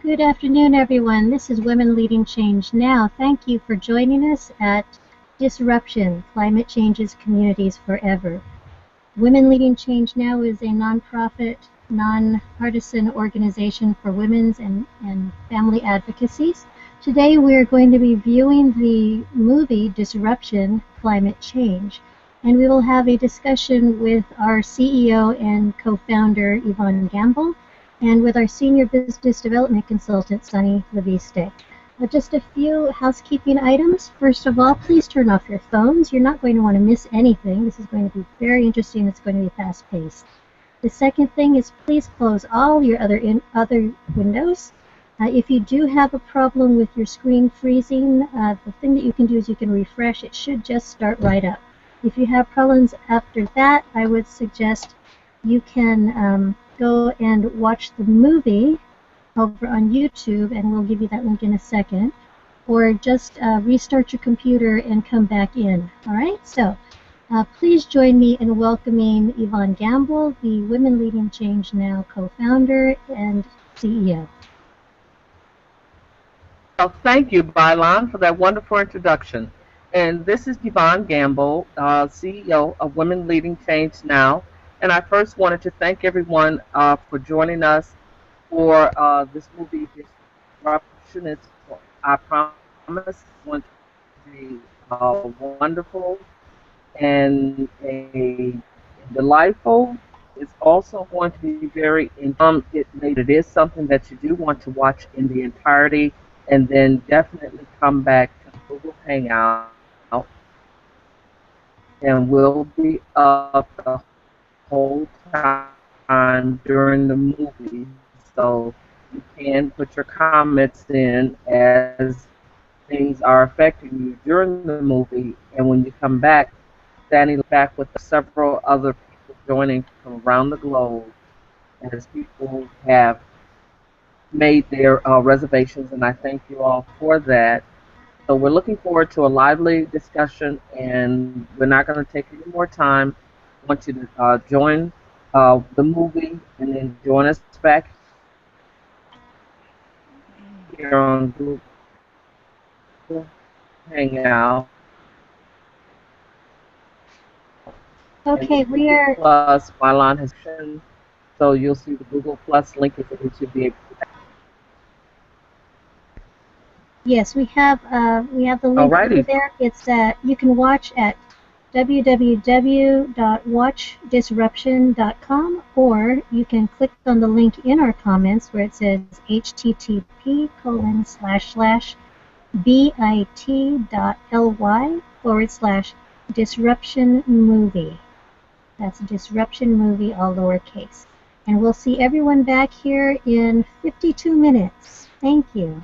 Good afternoon, everyone. This is Women Leading Change Now. Thank you for joining us at Disruption, Climate Changes Communities Forever. Women Leading Change Now is a nonprofit, nonpartisan organization for women's and family advocacies. Today we're going to be viewing the movie Disruption, Climate Change, and we will have a discussion with our CEO and co-founder, Yvonne Gamble, and with our Senior Business Development Consultant, Sanny Leviste. Just a few housekeeping items. First of all, please turn off your phones. You're not going to want to miss anything. This is going to be very interesting. It's going to be fast-paced. The second thing is please close all your other windows. If you do have a problem with your screen freezing, the thing that you can do is you can refresh. It should just start right up. If you have problems after that, I would suggest you can go and watch the movie over on YouTube, and we'll give you that link in a second, or just restart your computer and come back in. All right, so please join me in welcoming Yvonne Gamble, the Women Leading Change Now co-founder and CEO. Well, thank you, Bylon, for that wonderful introduction. And this is Yvonne Gamble, CEO of Women Leading Change Now. And I first wanted to thank everyone for joining us for this movie, Disruption. I promise, it's going to be wonderful and delightful. It's also going to be very it is something that you do want to watch in the entirety, and then definitely come back to Google Hangout, and we'll be up the whole time during the movie, so you can put your comments in as things are affecting you during the movie, and when you come back, Sanny back with several other people joining from around the globe as people have made their reservations, and I thank you all for that. So we're looking forward to a lively discussion, and we're not going to take any more time. I want you to join the movie and then join us back here on Google Hangout. Okay, we Google are. Plus, Mylon has, so you'll see the Google Plus link is that we should be able to. Yes, we have the link over there. It's you can watch at www.watchdisruption.com, or you can click on the link in our comments where it says http://bit.ly/disruption movie. That's Disruption Movie, all lowercase. And we'll see everyone back here in 52 minutes. Thank you.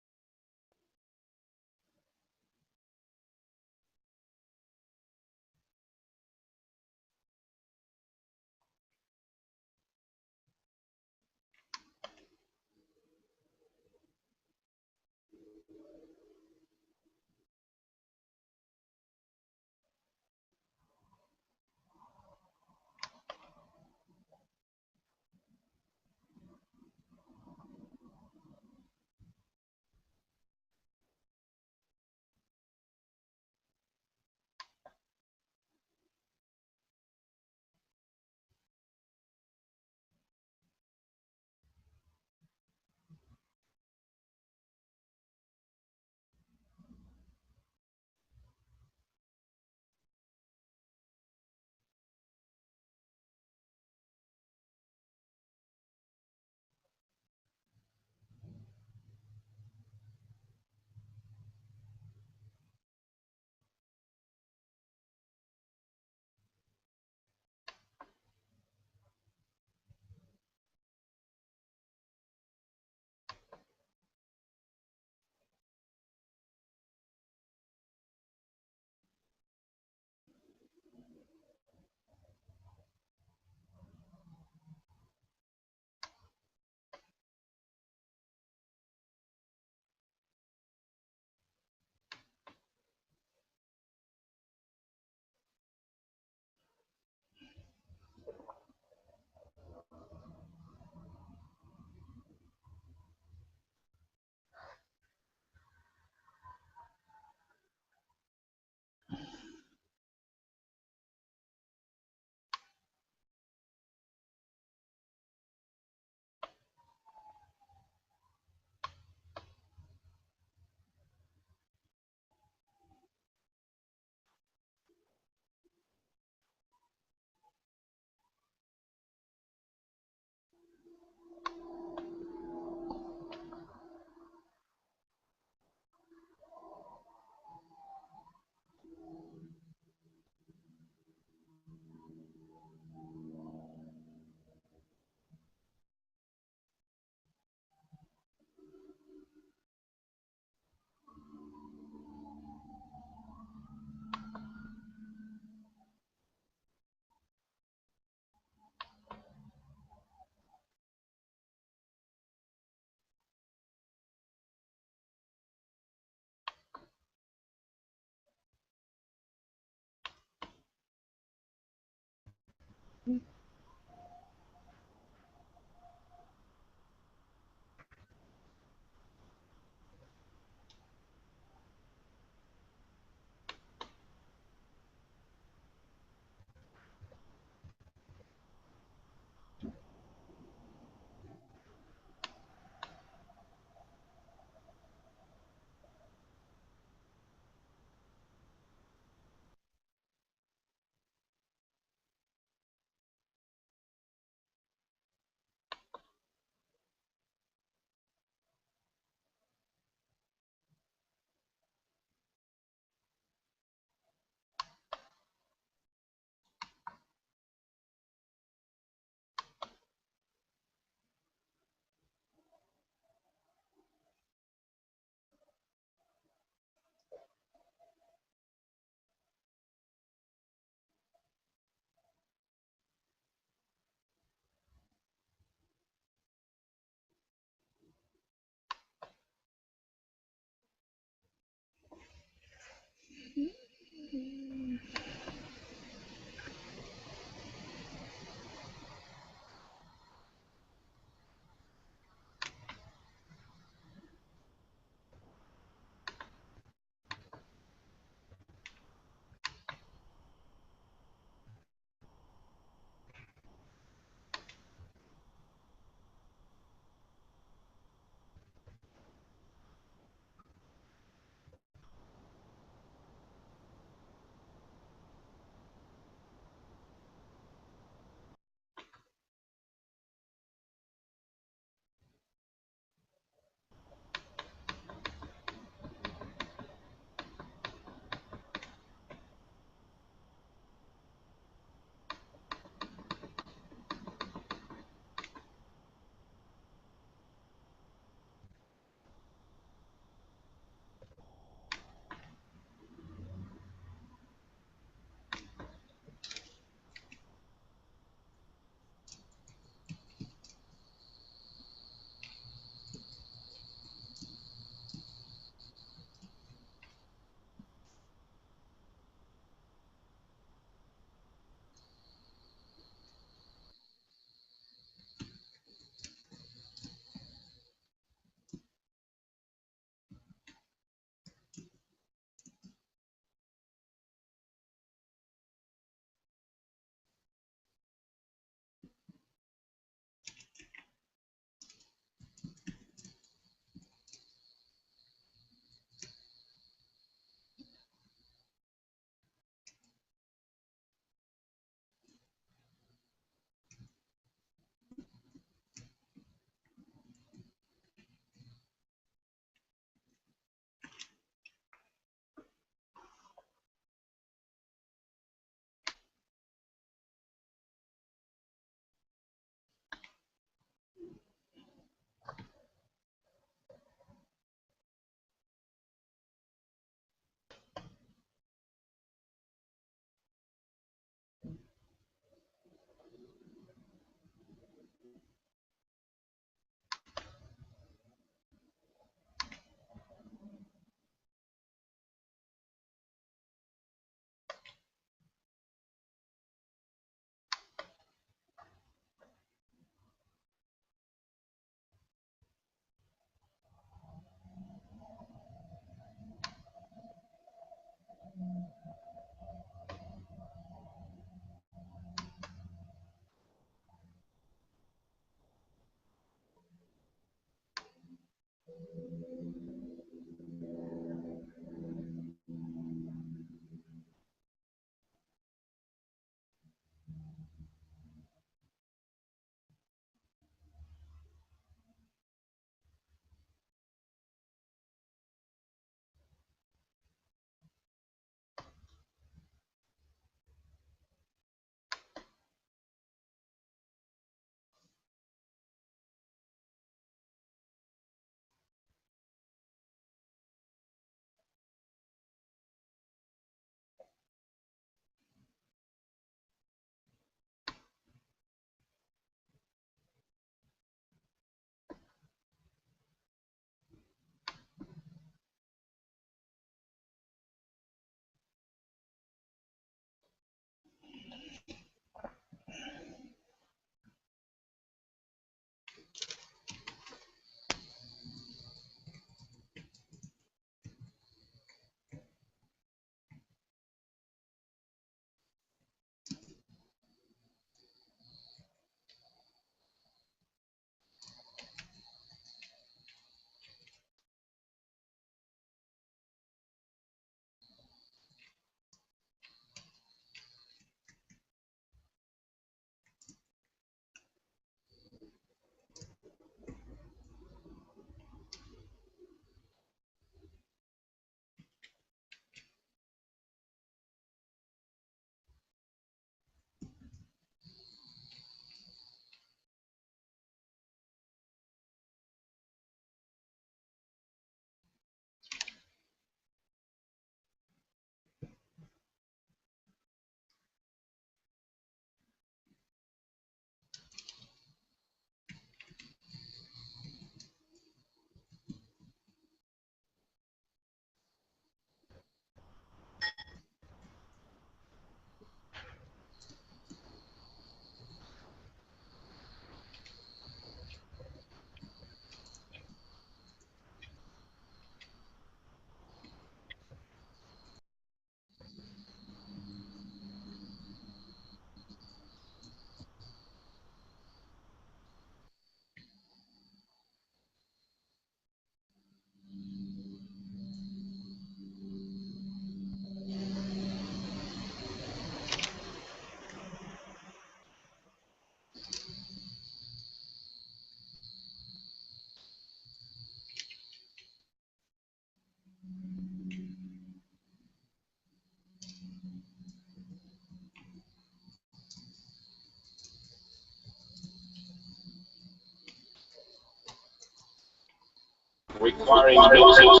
requiring doses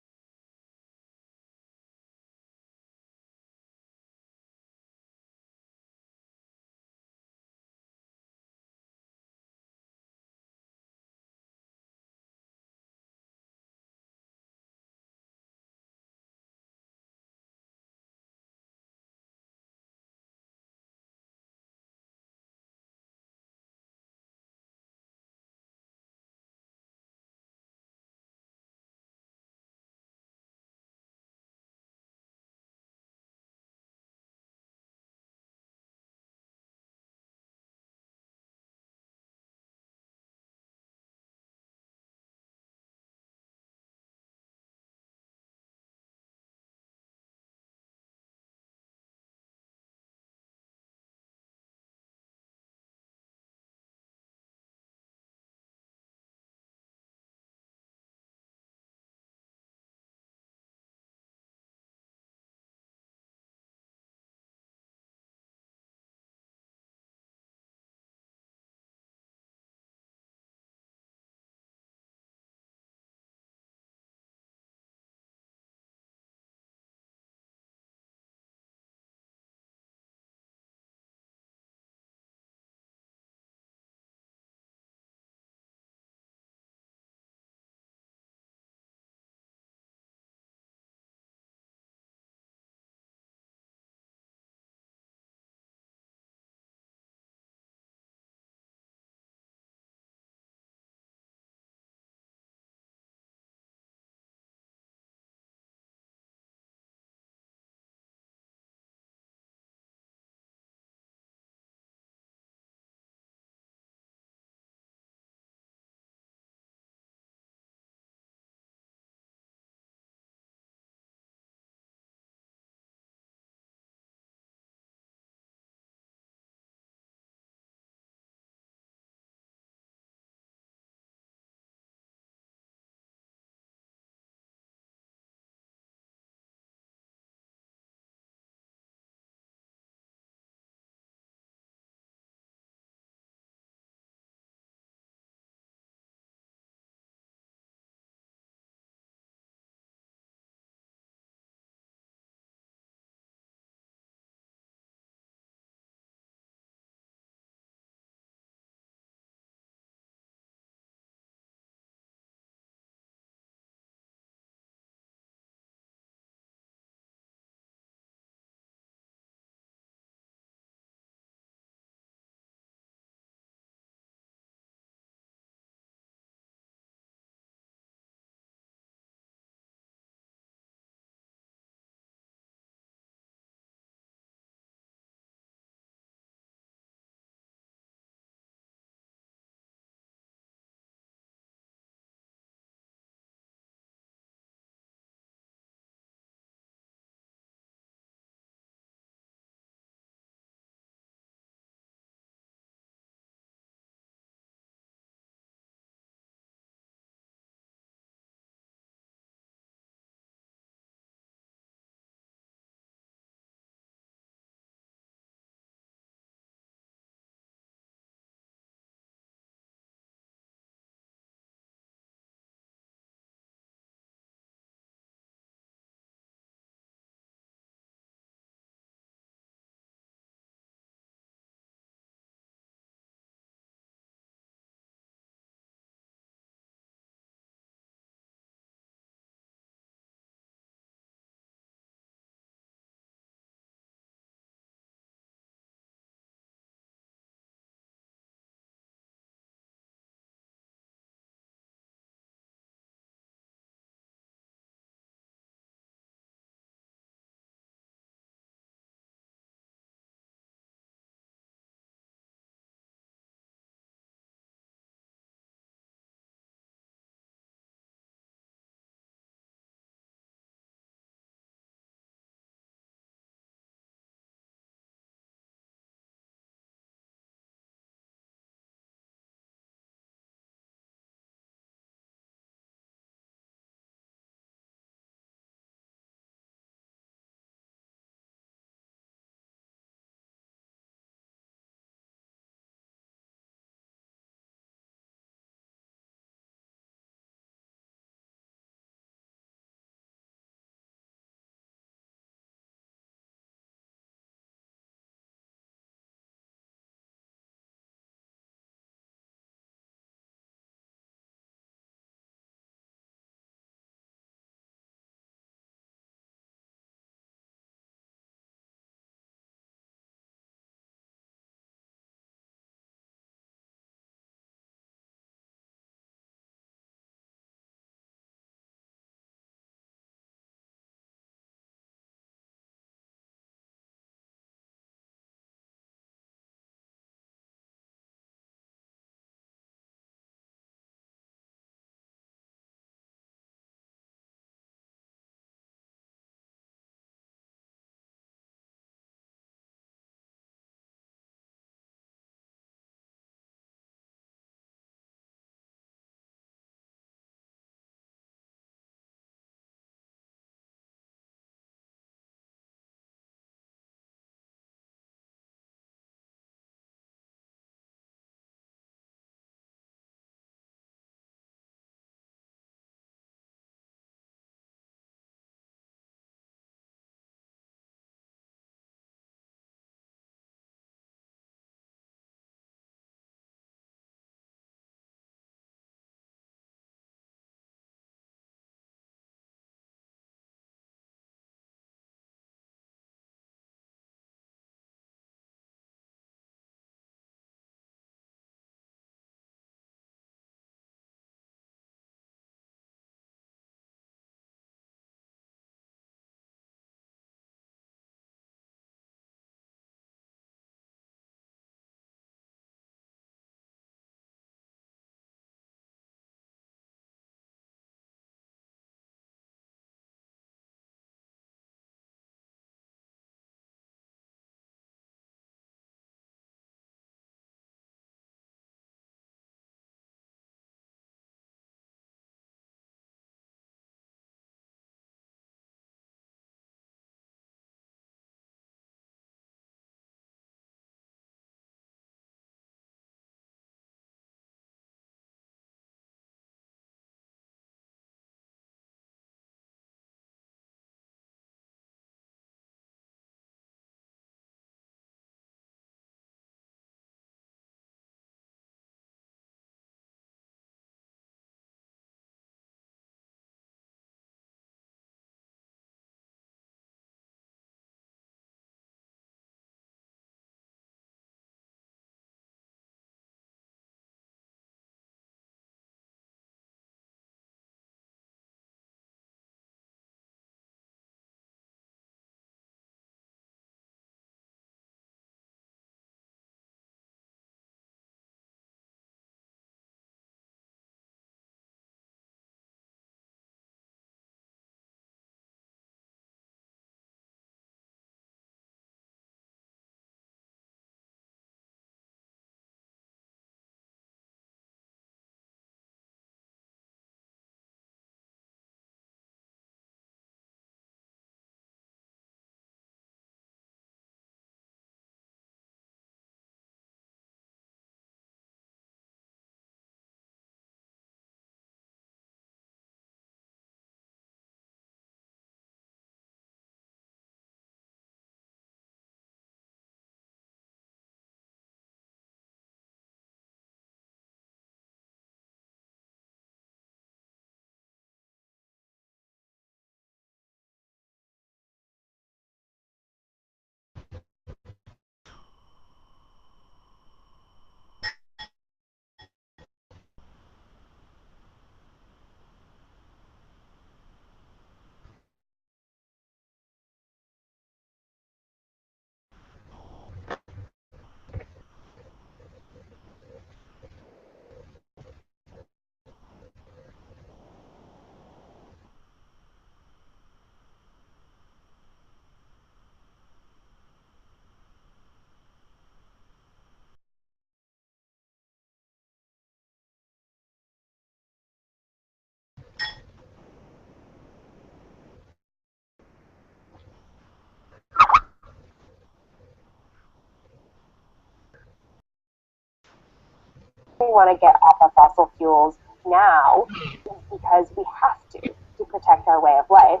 want to get off of fossil fuels now is because we have to protect our way of life.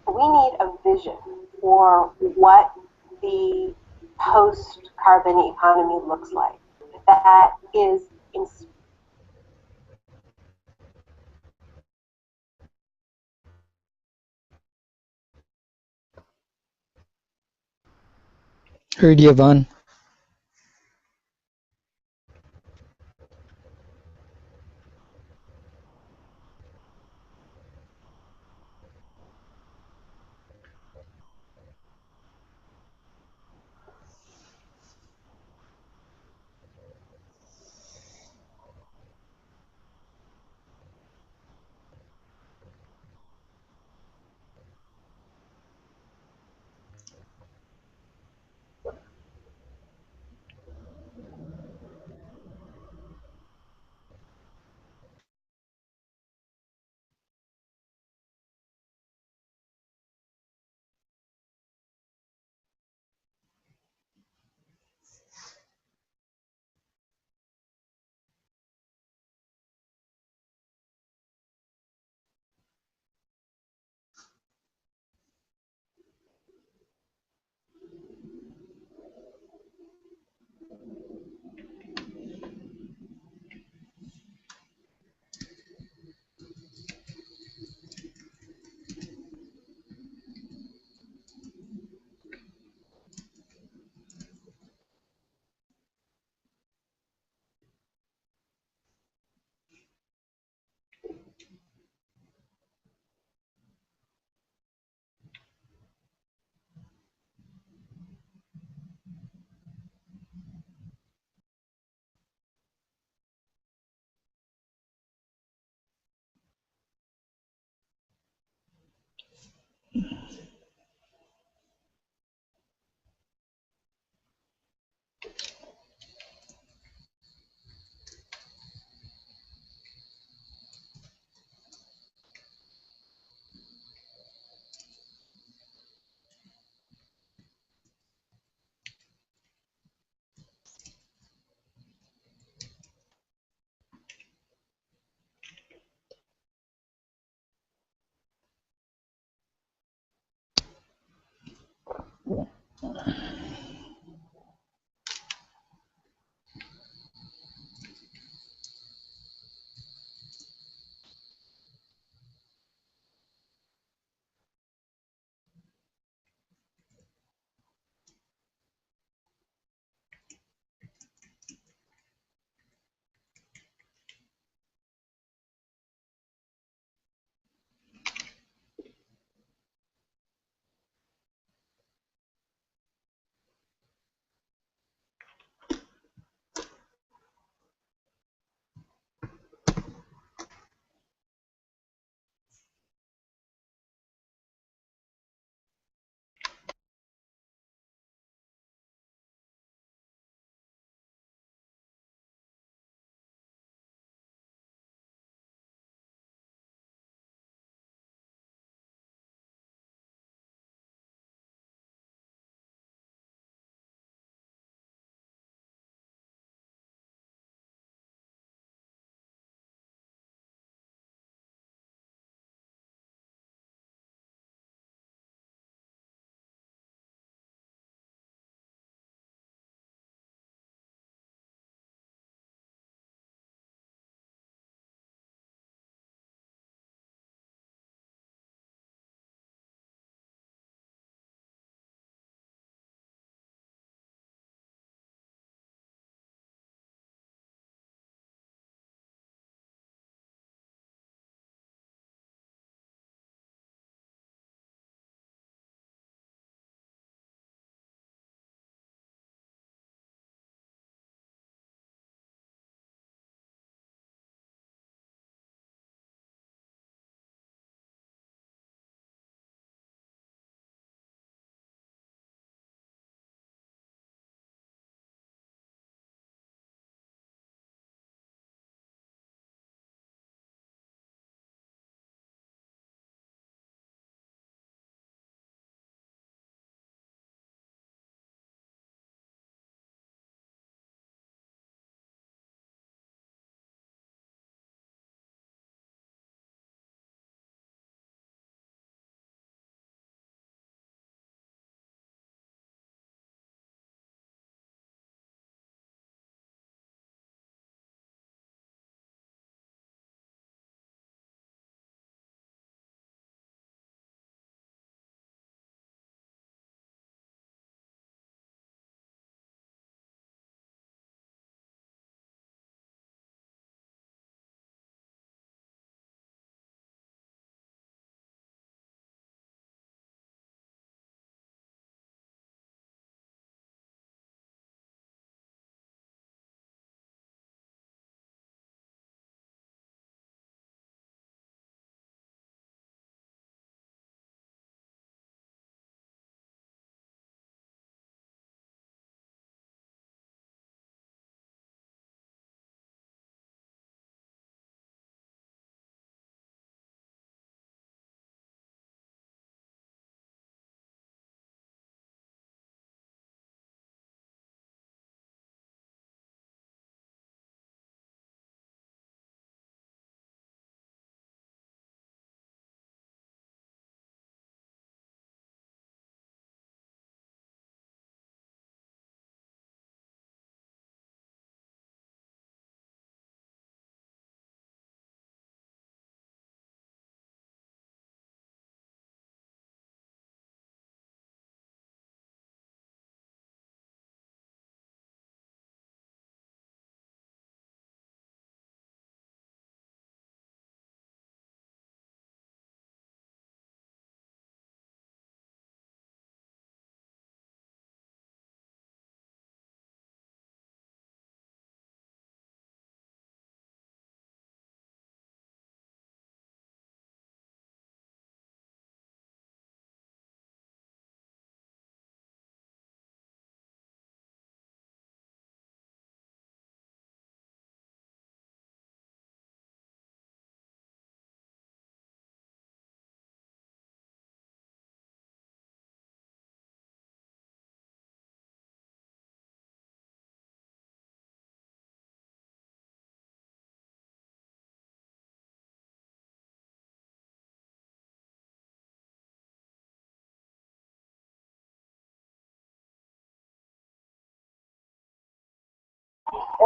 We need a vision for what the post-carbon economy looks like that is inspired. Heard you, Yvonne.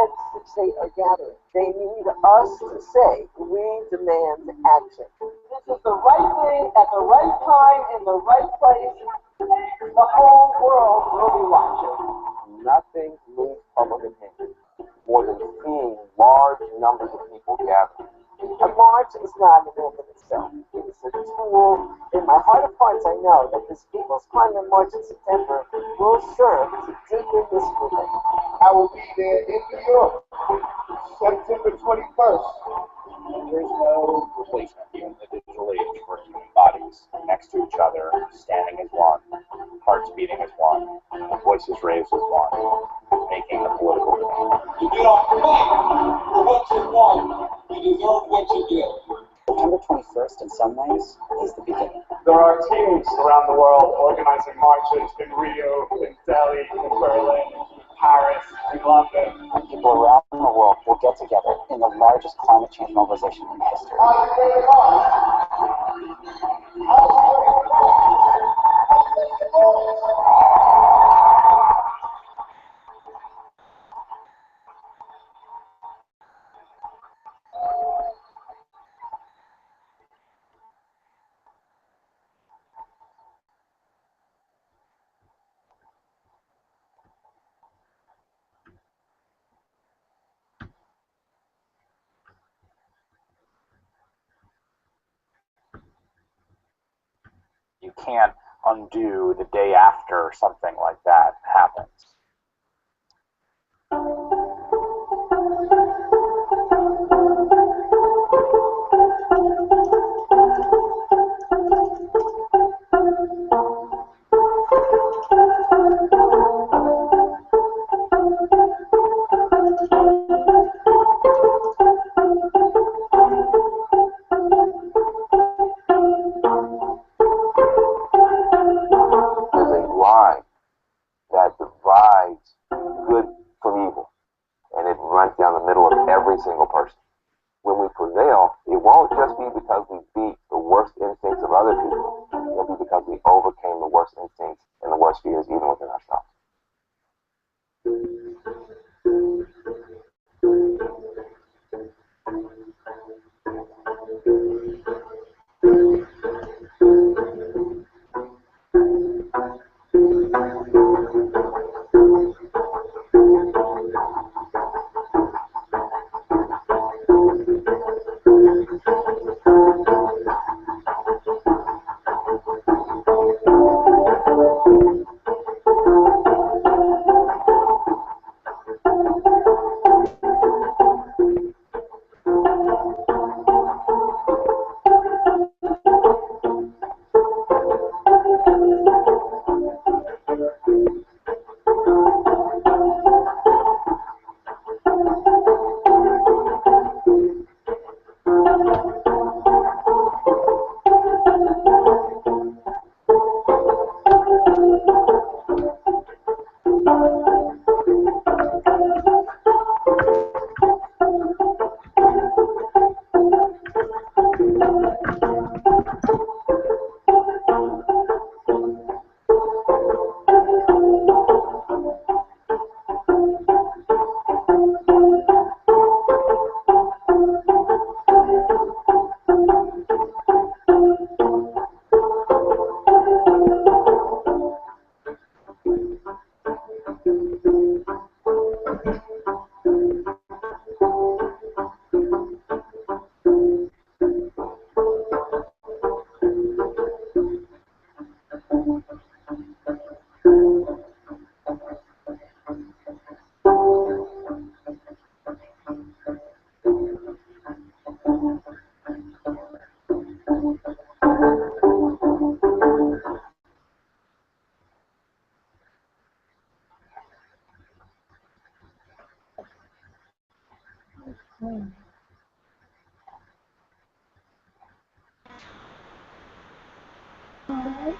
heads of state are gathering. They need us to say, we demand action. This is the right thing at the right time in the right place. The whole world will be watching. Nothing moves public opinion more than seeing large numbers of people gather. A march is not an end in itself. It is a tool. In my heart of hearts, I know that this People's Climate March in September will serve to deepen this movement. I will be there in New York, September 21st. There's no replacement in the digital age for human bodies next to each other, standing as one, hearts beating as one, voices raised as one, making the political change. You get off fight for what you want. You deserve what you get. September 21st, in some ways, is the beginning. There are teams around the world organizing marches in Rio, in Delhi, in Berlin, in Paris, in London. And people around the world will get together in the largest climate change mobilization in history. You can't undo the day after something like that happens. Single person. When we prevail, it won't just be because we beat the worst instincts of other people. It'll be because we overcame the worst instincts and the worst fears even within ourselves.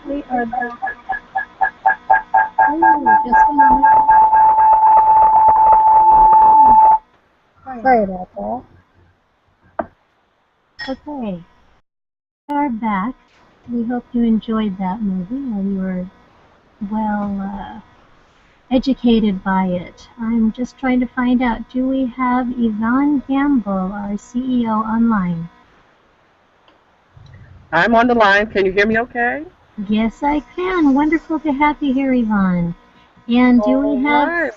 We are back. Oh, just a moment. Sorry about that. Okay. We are back. We hope you enjoyed that movie and you were well educated by it. I'm just trying to find out, do we have Yvonne Gamble, our CEO, online? I'm on the line. Can you hear me okay? Yes, I can. Wonderful to have you here, Yvonne. And do we All have... right.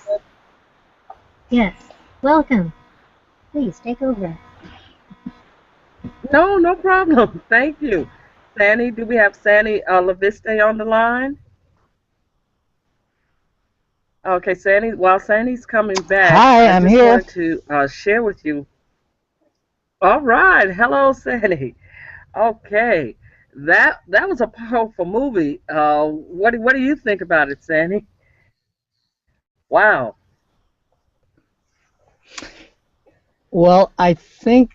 Yes, welcome. Please, take over. No, no problem. Thank you. Sanny, do we have Sanny Leviste on the line? Okay, Sanny, while Sanny's coming back, Hi, I I'm just here. wanted to share with you. All right. Hello, Sanny. Okay. That was a powerful movie. What do you think about it, Sandy? Wow. Well, I think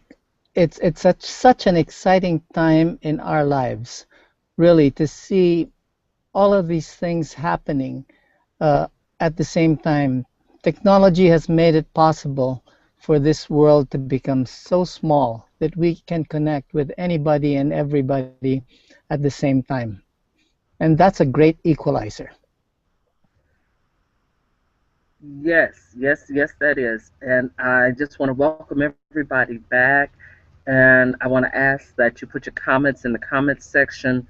it's such an exciting time in our lives, really, to see all of these things happening uh, at the same time. Technology has made it possible for this world to become so small that we can connect with anybody and everybody at the same time. And that's a great equalizer. Yes, yes, yes, that is. And I just want to welcome everybody back. And I want to ask that you put your comments in the comments section.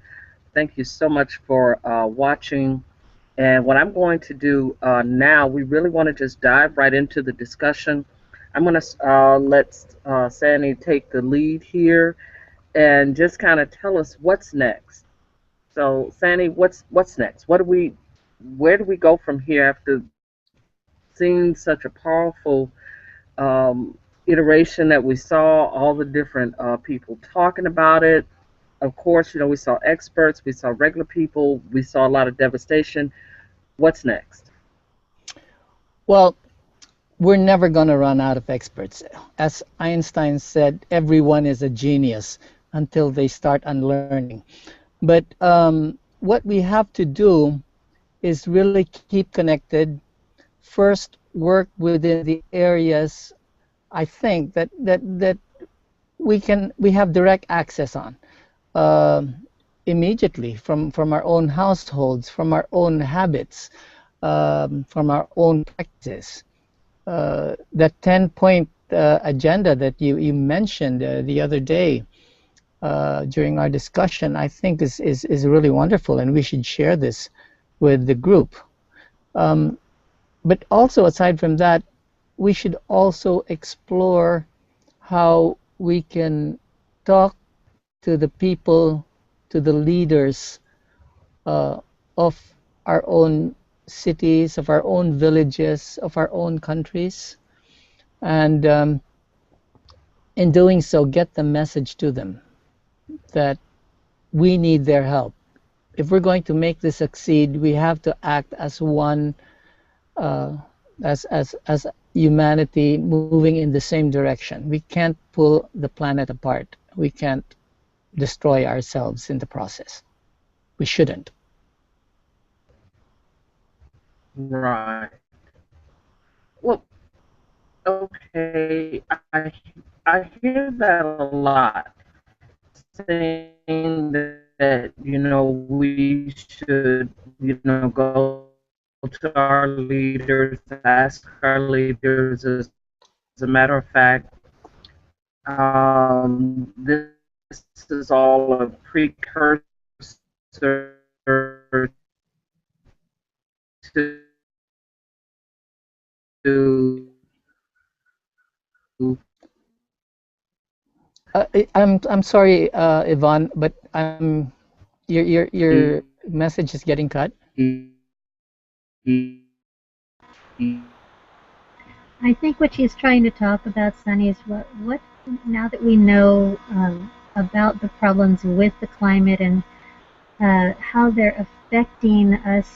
Thank you so much for watching. And what I'm going to do now, we really want to just dive right into the discussion. I'm going to let Sandy take the lead here and just kind of tell us what's next. So, Sandy, what's next? Where do we go from here after seeing such a powerful iteration that we saw, all the different people talking about it? Of course, we saw experts, we saw regular people, we saw a lot of devastation. What's next? Well, we're never going to run out of experts. As Einstein said, everyone is a genius until they start unlearning. But what we have to do is really keep connected. First, work within the areas I think that we have direct access on immediately from our own households, from our own habits, from our own practices. That 10-point agenda that you mentioned the other day during our discussion, I think is really wonderful, and we should share this with the group. But also, aside from that, we should also explore how we can talk to the people, to the leaders of our own cities, of our own villages, of our own countries, and in doing so, get the message to them that we need their help. If we're going to make this succeed, we have to act as one, uh, as humanity moving in the same direction. We can't pull the planet apart. We can't destroy ourselves in the process. We shouldn't. Right. Well, okay. I hear that a lot, saying that we should go to our leaders, ask our leaders. As a matter of fact, this is all a precursor to I'm sorry, Yvonne, but your message is getting cut. I think what she's trying to talk about, Sunny, is what now that we know about the problems with the climate and how they're affecting us,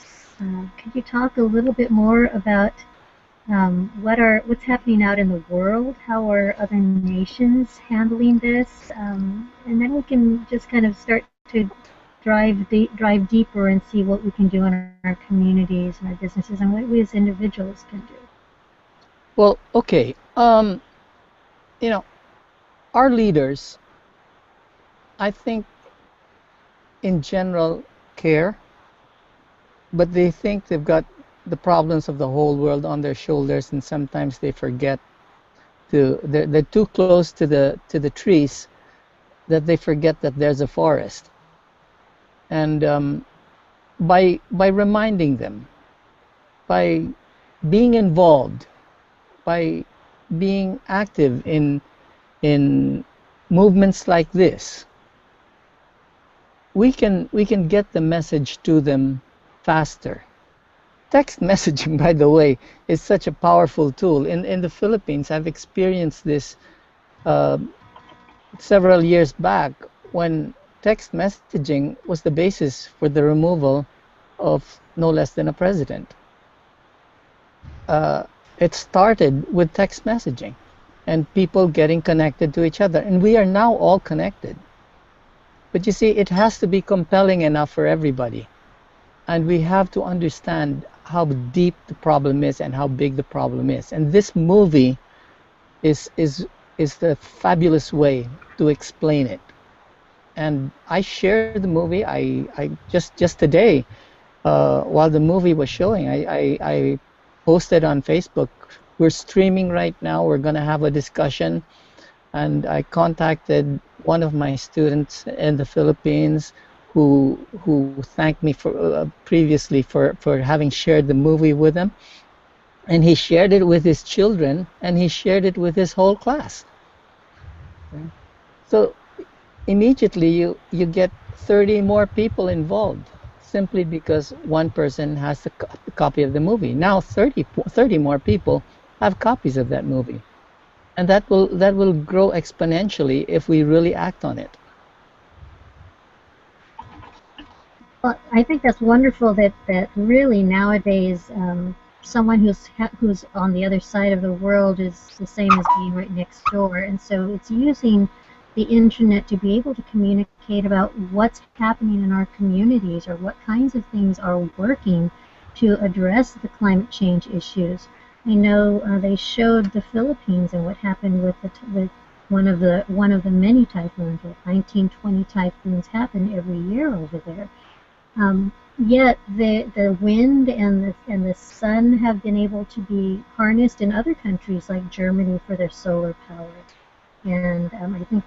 could you talk a little bit more about what's happening out in the world? How are other nations handling this? And then we can just kind of start to drive deeper and see what we can do in our communities and our businesses and what we as individuals can do. Well, okay. You know, our leaders, I think, in general, care, but they think they've got the problems of the whole world on their shoulders, and sometimes they forget they're too close to the trees that they forget that there's a forest. And by reminding them, by being involved, by being active in movements like this, we can get the message to them faster. Text messaging, by the way, is such a powerful tool. In the Philippines, I've experienced this uh, several years back, when text messaging was the basis for the removal of no less than a president. It started with text messaging and people getting connected to each other, and we are now all connected. But you see, it has to be compelling enough for everybody. And we have to understand how deep the problem is and how big the problem is. And this movie is the fabulous way to explain it. And I shared the movie. I just today, while the movie was showing, I posted on Facebook. We're streaming right now. We're gonna have a discussion. And I contacted one of my students in the Philippines who thanked me for previously for having shared the movie with him, and he shared it with his children, and he shared it with his whole class. So immediately you get 30 more people involved, simply because one person has a copy of the movie. Now 30 more people have copies of that movie. And that will grow exponentially if we really act on it. Well, I think that's wonderful that really nowadays someone who's on the other side of the world is the same as being right next door, and so it's using the internet to be able to communicate about what's happening in our communities or what kinds of things are working to address the climate change issues. I know they showed the Philippines and what happened with one of the many typhoons. 19-20 typhoons happen every year over there. Yet the wind and the sun have been able to be harnessed in other countries like Germany for their solar power, and I think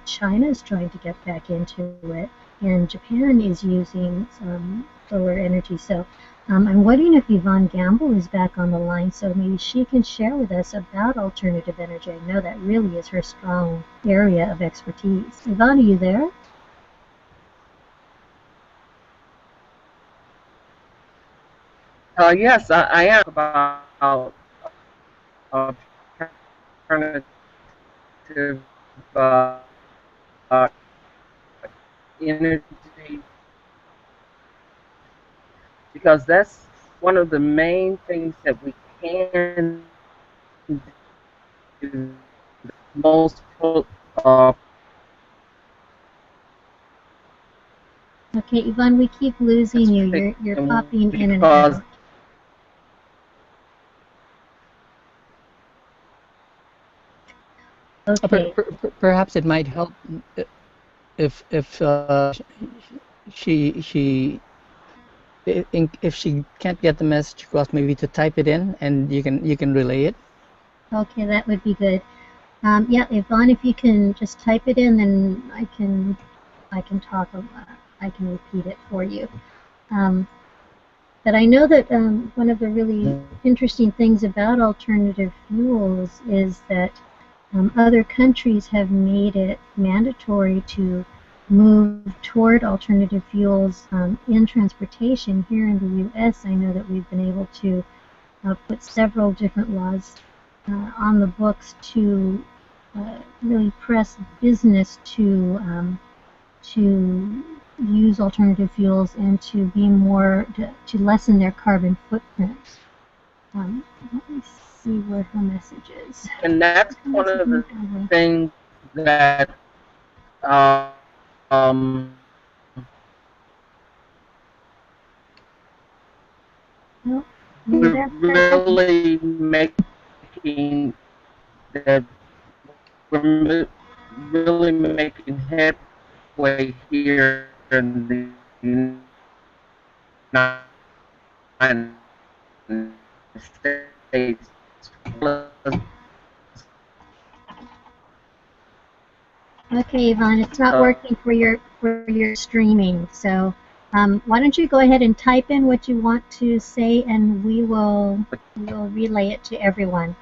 China is trying to get back into it, and Japan is using solar energy. So I'm wondering if Yvonne Gamble is back on the line, so maybe she can share with us about alternative energy. I know that really is her strong area of expertise. Yvonne, are you there? Yes, I am about alternative energy, because that's one of the main things that we can do. Most Okay, Yvonne, we keep losing you. You're popping in and out. Okay. Perhaps it might help if she if she can't get the message across, maybe to type it in and you can relay it. Okay, that would be good. Yeah, Yvonne, if you can just type it in, then I can talk. I can repeat it for you. But I know that one of the really interesting things about alternative fuels is that other countries have made it mandatory to move toward alternative fuels in transportation. Here in the U.S., I know that we've been able to put several different laws on the books to really press business to use alternative fuels and to be more to lessen their carbon footprints. Let me see where her message is. And that's one of the things that Nope. we're really making that we're really making headway here in the United States. Okay, Yvonne, it's not working for your streaming. So why don't you go ahead and type in what you want to say, and we'll relay it to everyone.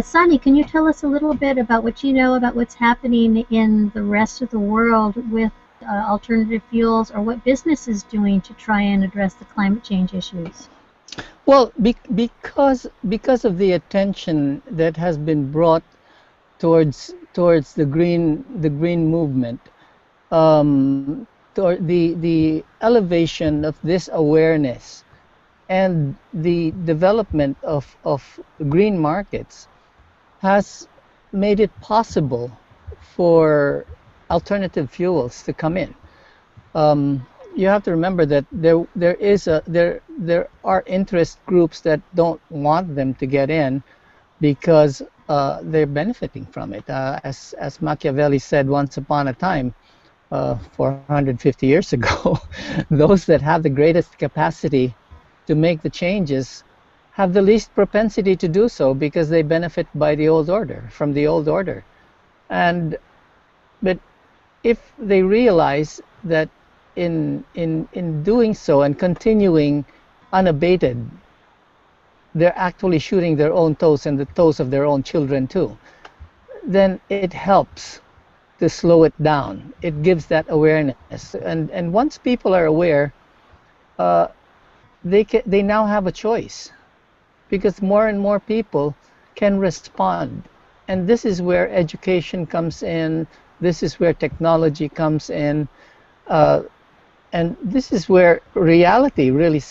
Sanny, can you tell us a little bit about what you know about what's happening in the rest of the world with alternative fuels, or what business is doing to try and address the climate change issues? Well, because of the attention that has been brought towards the green movement, toward the elevation of this awareness and the development of green markets has made it possible for alternative fuels to come in. You have to remember that there are interest groups that don't want them to get in because they're benefiting from it. As Machiavelli said once upon a time, 450 years ago, those that have the greatest capacity to make the changes have the least propensity to do so because they benefit by the old order, from the old order. But if they realize that in doing so and continuing unabated, they're actually shooting their own toes and the toes of their own children too, then it helps to slow it down. It gives that awareness, and once people are aware, they now have a choice, because more and more people can respond, and this is where education comes in. This is where technology comes in, and this is where reality really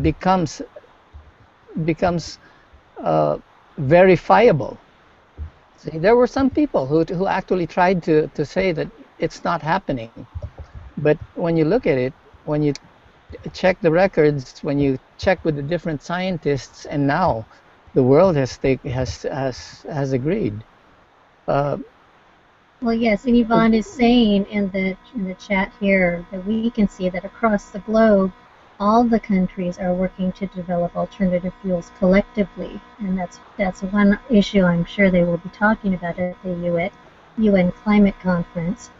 becomes verifiable. See, there were some people who actually tried to say that it's not happening, but when you look at it, when you check the records, when you check with the different scientists, and now the world has agreed. Well, yes, and Yvonne is saying in the chat here that we can see that across the globe, all the countries are working to develop alternative fuels collectively, and that's one issue I'm sure they will be talking about at the UN Climate Conference.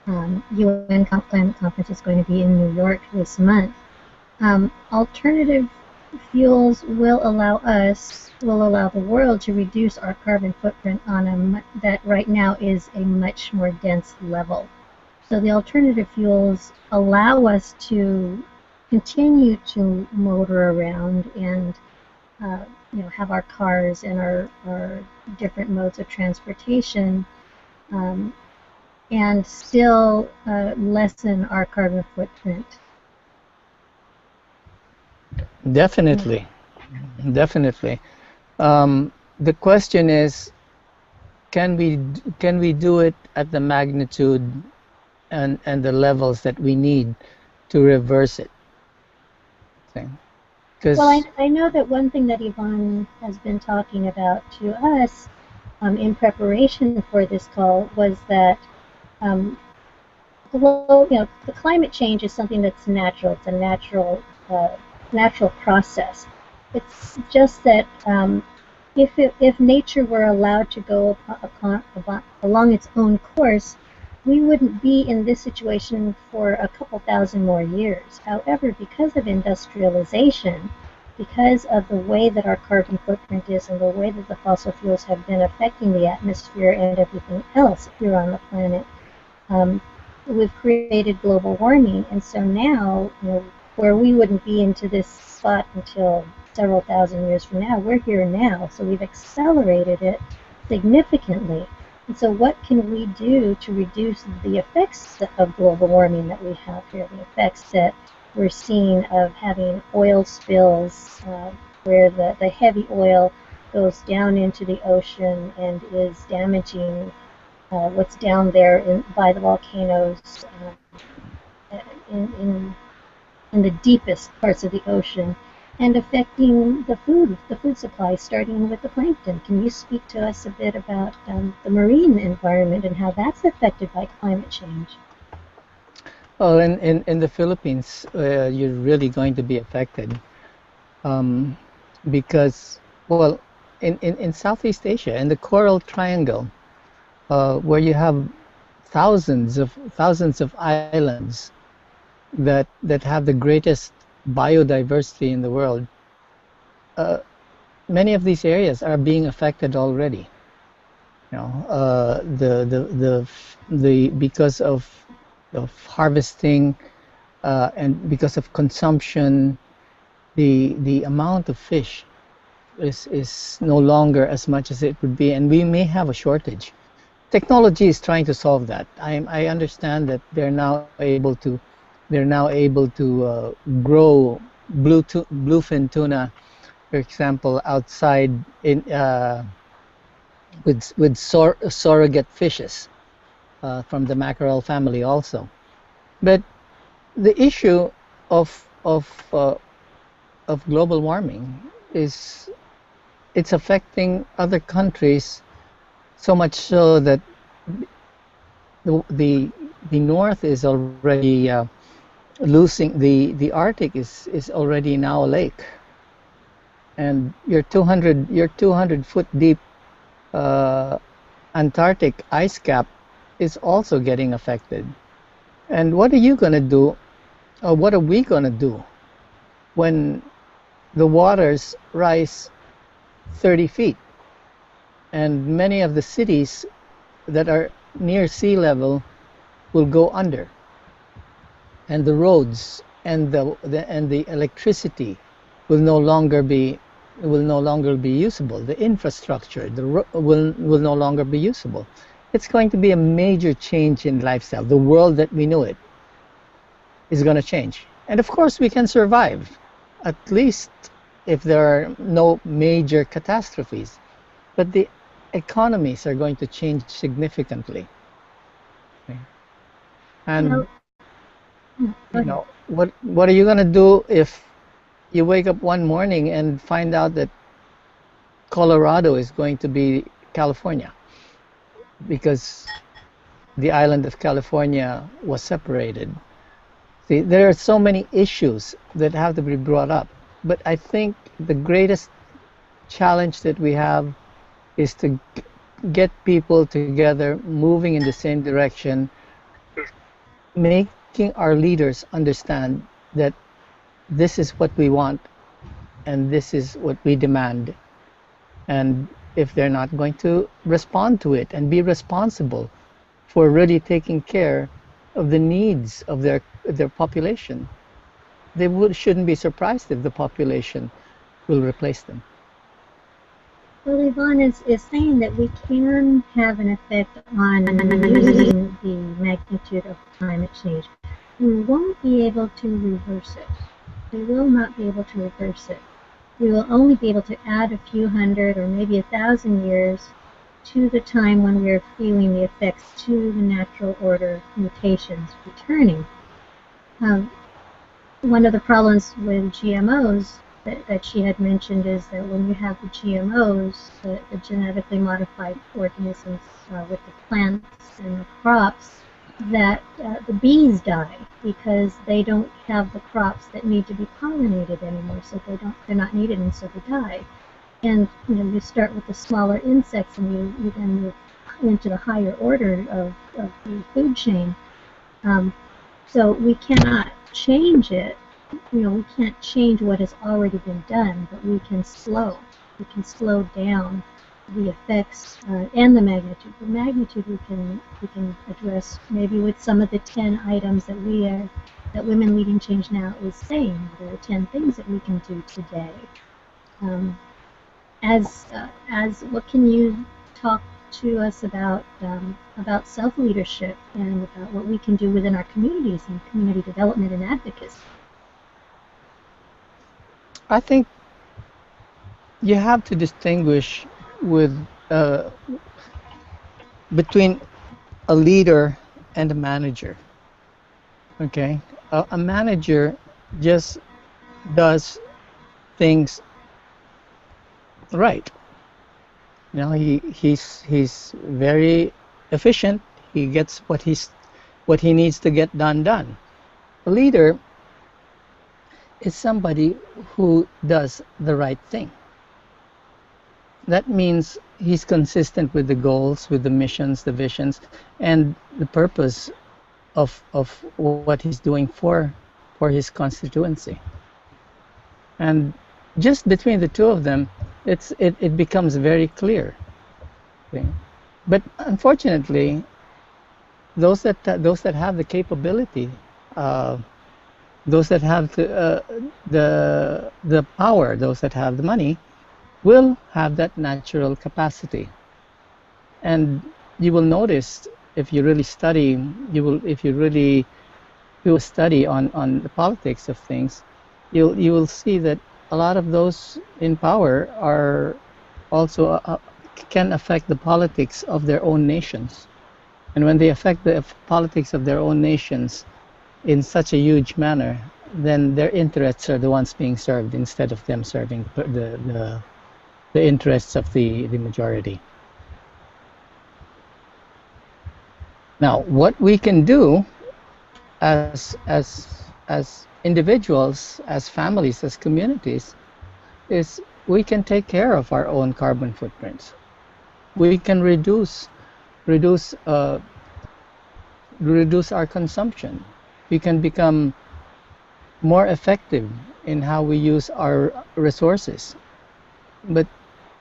UN Climate Conference is going to be in New York this month. Alternative fuels will allow the world to reduce our carbon footprint on that right now is a much more dense level. So the alternative fuels allow us to continue to motor around and have our cars and our different modes of transportation, and still lessen our carbon footprint. Definitely. The question is, can we do it at the magnitude and the levels that we need to reverse it? Well, I know that one thing that Yvonne has been talking about to us in preparation for this call was that the climate change is something that's natural. It's a natural process. It's just that if nature were allowed to go along its own course, we wouldn't be in this situation for a couple thousand more years. However, because of industrialization, because of the way that our carbon footprint is and the way that the fossil fuels have been affecting the atmosphere and everything else here on the planet, we've created global warming. And so now, where we wouldn't be into this spot until several thousand years from now, we're here now. So we've accelerated it significantly. And so what can we do to reduce the effects of global warming that we have here, the effects that we're seeing of having oil spills, where the heavy oil goes down into the ocean and is damaging what's down there by the volcanoes in the deepest parts of the ocean, and affecting the food supply, starting with the plankton. Can you speak to us a bit about the marine environment and how that's affected by climate change? Well, in the Philippines, you're really going to be affected um, because, well, in Southeast Asia, in the Coral Triangle, where you have thousands of islands that have the greatest biodiversity in the world, uh, many of these areas are being affected already. You know, the because of harvesting and because of consumption, the amount of fish is no longer as much as it would be, and we may have a shortage. Technology is trying to solve that. I understand that they're now able to grow bluefin tuna, for example, outside in with surrogate fishes from the mackerel family also. But the issue of of uh, of global warming is it's affecting other countries so much so that the the, the North is already losing the Arctic is already now a lake, and your 200-foot deep uh, Antarctic ice cap is also getting affected. And what are you going to do, or what are we going to do when the waters rise 30 feet and many of the cities that are near sea level will go under, and the roads and the electricity will no longer be usable. The infrastructure will no longer be usable. It's going to be a major change in lifestyle. The world that we know it is going to change, and of course we can survive, at least if there are no major catastrophes. But the economies are going to change significantly. Okay? And what are you going to do if you wake up one morning and find out that Colorado is going to be California because the island of California was separated? See, there are so many issues that have to be brought up, but I think the greatest challenge that we have is to get people together, moving in the same direction, making our leaders understand that this is what we want and this is what we demand. And if they're not going to respond to it and be responsible for really taking care of the needs of their population, they shouldn't be surprised if the population will replace them. Well, Yvonne is saying that we can have an effect on reducing the magnitude of climate change. We won't be able to reverse it. We will not be able to reverse it. We will only be able to add a few hundred or maybe 1,000 years to the time when we're feeling the effects to the natural order mutations returning. One of the problems with GMOs that she had mentioned is that when you have the GMOs, the genetically modified organisms with the plants and the crops, that the bees die because they don't have the crops that need to be pollinated anymore, so they're not needed, and so they die. And you start with the smaller insects, and you then move into the higher order of the food chain. So we cannot change it. We can't change what has already been done, but we can slow down the effects and the magnitude. The magnitude we can address maybe with some of the 10 items that Women Leading Change Now is saying. There are 10 things that we can do today. As what can you talk to us about self-leadership and about what we can do within our communities and community development and advocacy? I think you have to distinguish with between a leader and a manager. Okay, a manager just does things right. He's very efficient. He gets what he needs to get done. A leader is somebody who does the right thing. That means he's consistent with the goals, with the missions, the visions, and the purpose of what he's doing for his constituency. And just between the two of them, it becomes very clear. But unfortunately, those that have the capability, those that have the power, those that have the money, will have that natural capacity. And you will notice, if you really study, if you really do a study on the politics of things, you will see that a lot of those in power are also can affect the politics of their own nations. And when they affect the politics of their own nations in such a huge manner, then their interests are the ones being served instead of them serving the interests of the majority. Now, what we can do as individuals, as families, as communities, is we can take care of our own carbon footprints. We can reduce our consumption. We can become more effective in how we use our resources. But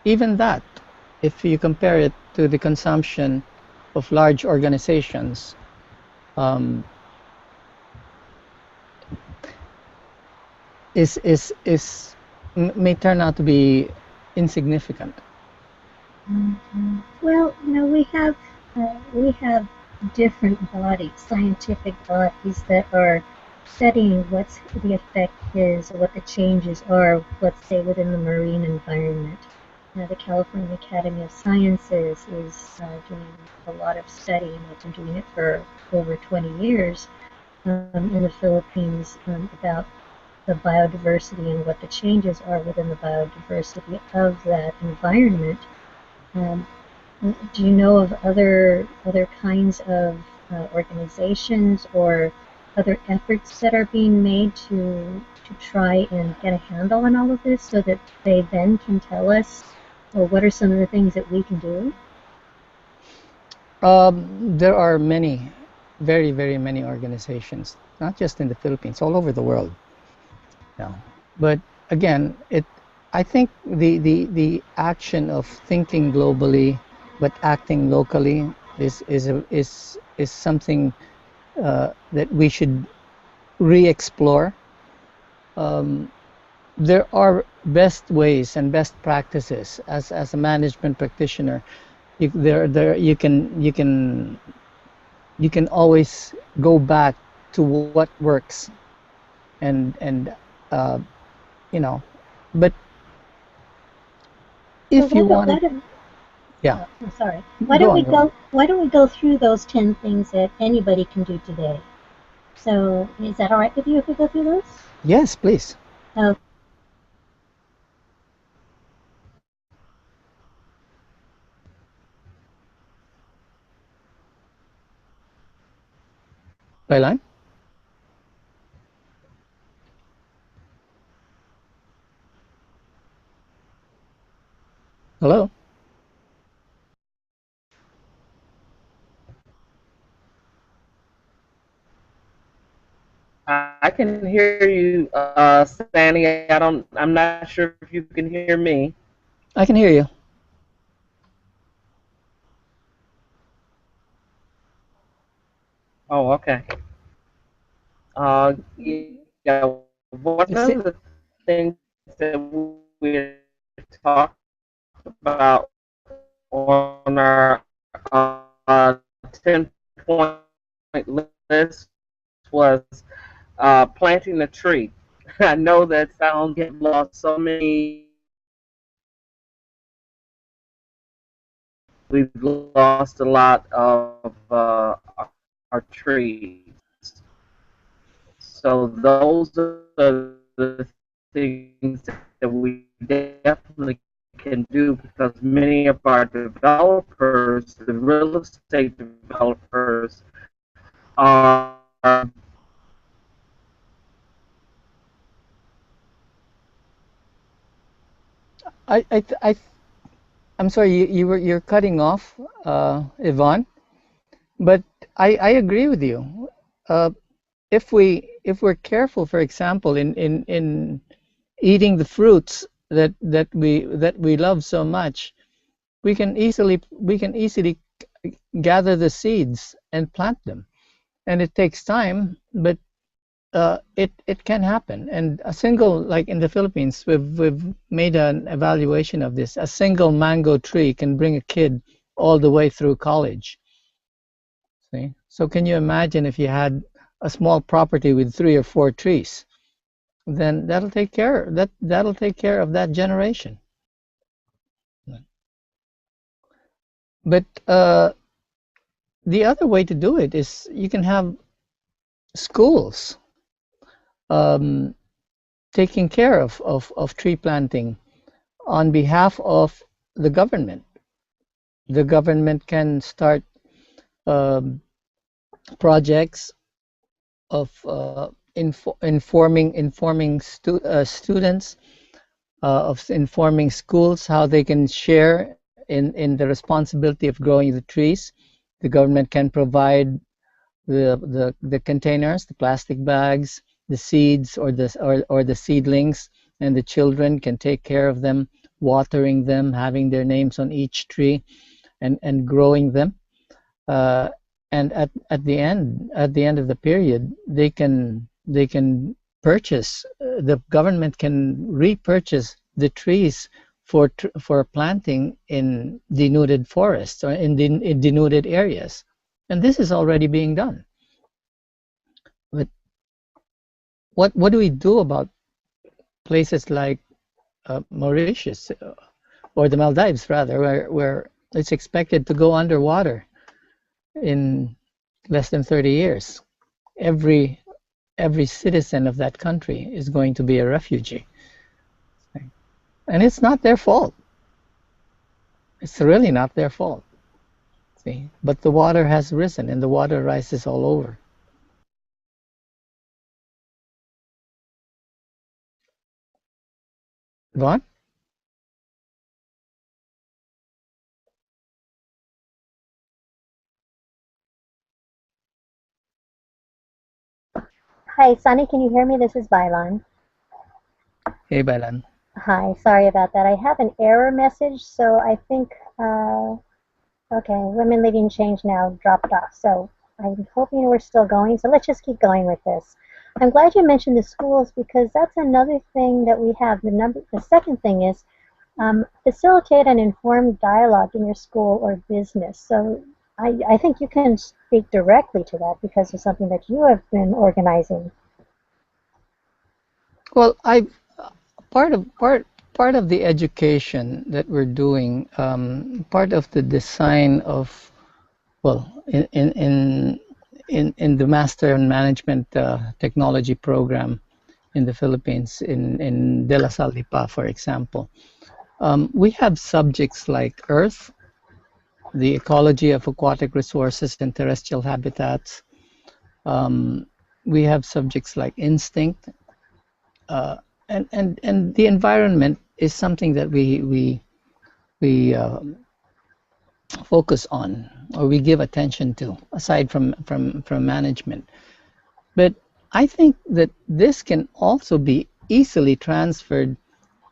even that, if you compare it to the consumption of large organizations, may turn out to be insignificant. Mm-hmm. Well, we have different bodies, scientific bodies that are studying what the effect is, or what the changes are, let's say, within the marine environment. The California Academy of Sciences is doing a lot of study, and they've been doing it for over 20 years in the Philippines about the biodiversity and what the changes are within the biodiversity of that environment. Do you know of other kinds of organizations or other efforts that are being made to try and get a handle on all of this, so that they then can tell us, well, what are some of the things that we can do? There are many, very, very many organizations, not just in the Philippines, all over the world. Yeah. But again, I think the action of thinking globally but acting locally is something that we should re-explore. There are best ways and best practices as a management practitioner. You can always go back to what works, and but if you want to, yeah. I'm sorry. Why don't we go through those 10 things that anybody can do today? So, is that all right with you if we go through those? Yes, please. Okay. Bailan? Hello? I can hear you, Sanny. I'm not sure if you can hear me. I can hear you. Oh, okay. Yeah, one of the things that we talked about on our 10-point list was planting a tree. I know that sounds get lost so many. We've lost a lot of our trees. So those are the things that we definitely can do, because many of our developers, the real estate developers, are I'm sorry, you're cutting off, Yvonne, but I agree with you. Uh, if we're careful, for example, in eating the fruits that we love so much, we can easily gather the seeds and plant them, and it takes time, but it can happen. And a single, like in the Philippines, we've made an evaluation of this. A single mango tree can bring a kid all the way through college. See? So can you imagine if you had a small property with 3 or 4 trees? Then that'll take care of that generation. But the other way to do it is you can have schools um, taking care of tree planting on behalf of the government. The government can start um, projects of informing students, of informing schools how they can share in the responsibility of growing the trees. The government can provide the containers, the plastic bags, the seeds, or the seedlings, and the children can take care of them, watering them, having their names on each tree, and growing them. Uh, and at the end of the period, they can purchase. The government can repurchase the trees for planting in denuded forests or in denuded areas, and this is already being done. But what do we do about places like Mauritius or the Maldives, rather, where it's expected to go underwater in less than 30 years? Every citizen of that country is going to be a refugee, and it's not their fault. It's really not their fault. See, but the water has risen, and the water rises all over. Yvonne? Hi, Sanny, can you hear me? This is Bailan. Hey, Bailan. Hi, sorry about that. I have an error message, so I think, okay, Women Leading Change now dropped off. So I'm hoping we're still going. So let's just keep going with this. I'm glad you mentioned the schools because that's another thing that we have. The second thing is facilitate an informed dialogue in your school or business. So I think you can speak directly to that because of something that you have been organizing. Well, I part of the education that we're doing, part of the design of, well, in the Master in Management Technology program in the Philippines, in De La Salle Lipa, for example, we have subjects like Earth, the ecology of aquatic resources and terrestrial habitats. We have subjects like instinct, and the environment is something that we focus on, or we give attention to, aside from management. But I think that this can also be easily transferred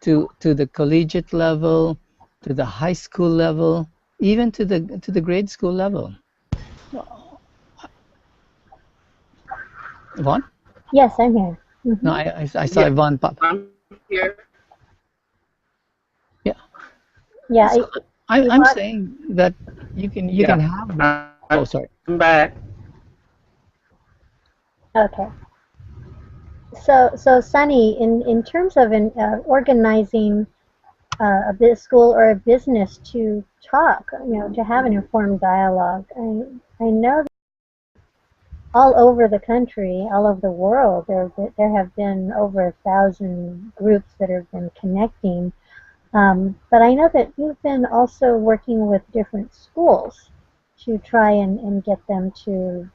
to the collegiate level, to the high school level, even to the grade school level. Yvonne? Yes, I'm here. No, I saw Yvonne pop. I'm here. Yeah. Yeah. So I'm saying that you can have. Oh, sorry. I'm back. Okay. So Sunny, in terms of organizing a school or a business to talk, to have an informed dialogue, I know that all over the country, all over the world, there have been over 1,000 groups that have been connecting. But I know that you've been also working with different schools to try and get them to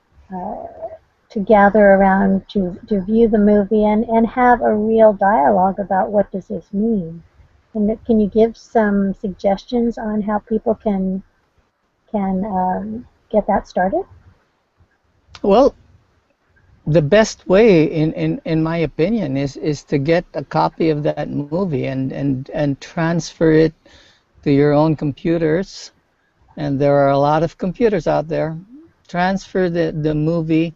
gather around to view the movie and have a real dialogue about what does this mean. Can you give some suggestions on how people can get that started? Well, the best way, in my opinion, is to get a copy of that movie and transfer it to your own computers. And there are a lot of computers out there. Transfer the movie,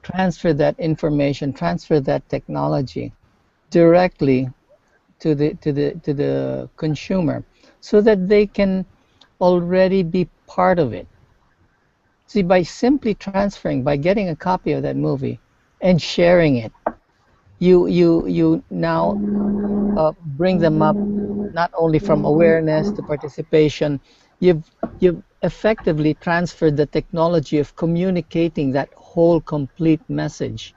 transfer that information, transfer that technology directly to the consumer, so that they can already be part of it. See, by simply transferring, by getting a copy of that movie and sharing it, you now bring them up not only from awareness to participation. You've effectively transferred the technology of communicating that whole complete message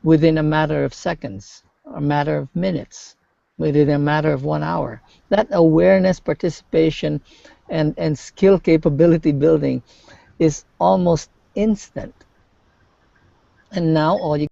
within a matter of seconds, a matter of minutes, within a matter of 1 hour. That awareness, participation, and skill capability building is almost instant. And now all you